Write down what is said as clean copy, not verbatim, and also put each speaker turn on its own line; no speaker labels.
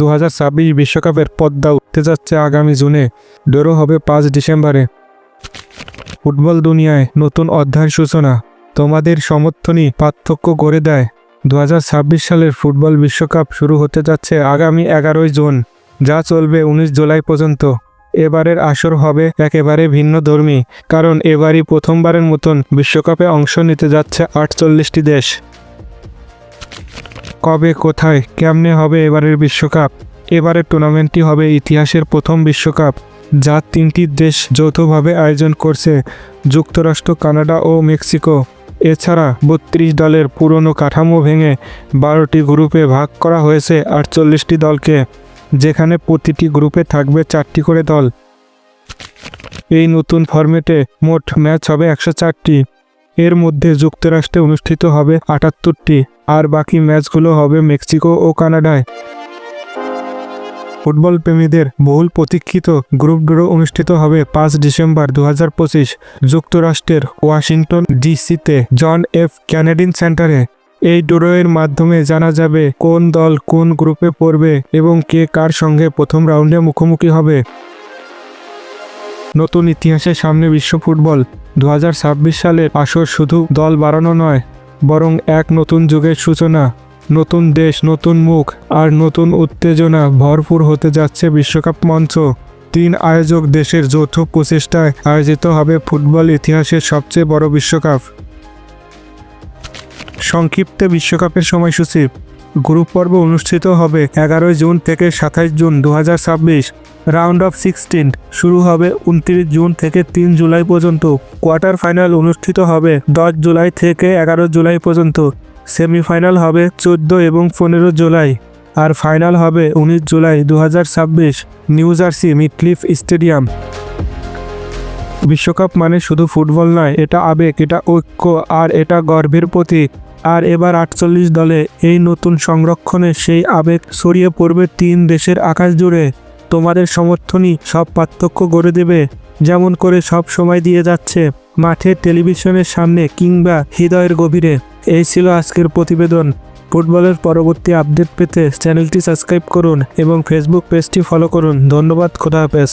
2026 বিশ্বকাপের পর্দা উঠতে যাচ্ছে আগামী জুনে, ড্র হবে 5 ডিসেম্বরে। ফুটবল দুনিয়ায় নতুন অধ্যায়ের সূচনা। তোমাদের সমর্থনই পার্থক্য করে দেয়। 2026 সালের ফুটবল বিশ্বকাপ শুরু হতে যাচ্ছে আগামী 11 জুন, যা চলবে 19 জুলাই পর্যন্ত। এবারের আসর হবে একেবারে ভিন্নধর্মী, কারণ এবারই প্রথমবারের মতন বিশ্বকাপে অংশ নিতে যাচ্ছে 48টি দেশ। কবে, কোথায়, কেমনে হবে এবারের বিশ্বকাপ? এবারের টুর্নামেন্টটি হবে ইতিহাসের প্রথম বিশ্বকাপ, যা 3টি দেশ যৌথভাবে আয়োজন করছে: যুক্তরাষ্ট্র, কানাডা ও মেক্সিকো। এছাড়া 32 দলের পুরনো কাঠামো ভেঙে 12টি গ্রুপে ভাগ করা হয়েছে 48টি দলকে, যেখানে প্রতিটি গ্রুপে থাকবে 4টি করে দল। এই নতুন ফরম্যাটে মোট ম্যাচ হবে 104টি। এর মধ্যে যুক্তরাষ্ট্রে অনুষ্ঠিত হবে 78টি, আর বাকি ম্যাচগুলো হবে মেক্সিকো ও কানাডায়। ফুটবল প্রেমীদের বহুল প্রতীক্ষিত গ্রুপ ড্র অনুষ্ঠিত হবে 5 ডিসেম্বর 2025 যুক্তরাষ্ট্রের ওয়াশিংটন ডিসিতে জন এফ কেনেডি সেন্টারে। এই ড্রয়ের মাধ্যমে জানা যাবে কোন দল কোন গ্রুপে পড়বে এবং কে কার সঙ্গে প্রথম রাউন্ডে মুখোমুখি হবে। নতুন ইতিহাসের সামনে বিশ্ব ফুটবল। 2026 সালের আসর শুধু দল বাড়ানো নয়, বরং এক নতুন যুগের সূচনা। নতুন দেশ, নতুন মুখ আর নতুন উত্তেজনা ভরপুর হতে যাচ্ছে বিশ্বকাপ মঞ্চ। 3 আয়োজক দেশের যৌথ প্রচেষ্টায় আয়োজিত হবে ফুটবল ইতিহাসের সবচেয়ে বড় বিশ্বকাপ। সংক্ষিপ্তে বিশ্বকাপের সময়সূচি। গ্রুপ পর্ব অনুষ্ঠিত হবে 11 জুন থেকে 27 জুন 2026। রাউন্ড অফ 16 শুরু হবে 29 জুন থেকে 3 জুলাই পর্যন্ত। কোয়ার্টার ফাইনাল অনুষ্ঠিত হবে 10 জুলাই থেকে 11 জুলাই পর্যন্ত। সেমিফাইনাল হবে 14 এবং 15 জুলাই, আর ফাইনাল হবে 19 জুলাই 2026 নিউ জার্সি মিটলিফ স্টেডিয়াম। বিশ্বকাপ মানে শুধু ফুটবল নয়, এটা আবেগ, এটা ঐক্য আর এটা গর্বের প্রতীক। আর এবার 48 দলে এই নতুন সংরক্ষণে সেই আবেগ ছড়িয়ে পড়বে 3 দেশের আকাশ জুড়ে। তোমাদের সমর্থনই সব পার্থক্য গড়ে দেবে, যেমন করে সব সময় দিয়ে যাচ্ছে, মাঠে, টেলিভিশনের সামনে কিংবা হৃদয়ের গভীরে। এই ছিল আজকের প্রতিবেদন। ফুটবলের পরবর্তী আপডেট পেতে চ্যানেলটি সাবস্ক্রাইব করুন এবং ফেসবুক পেজটি ফলো করুন। ধন্যবাদ, খোদা হাফেজ।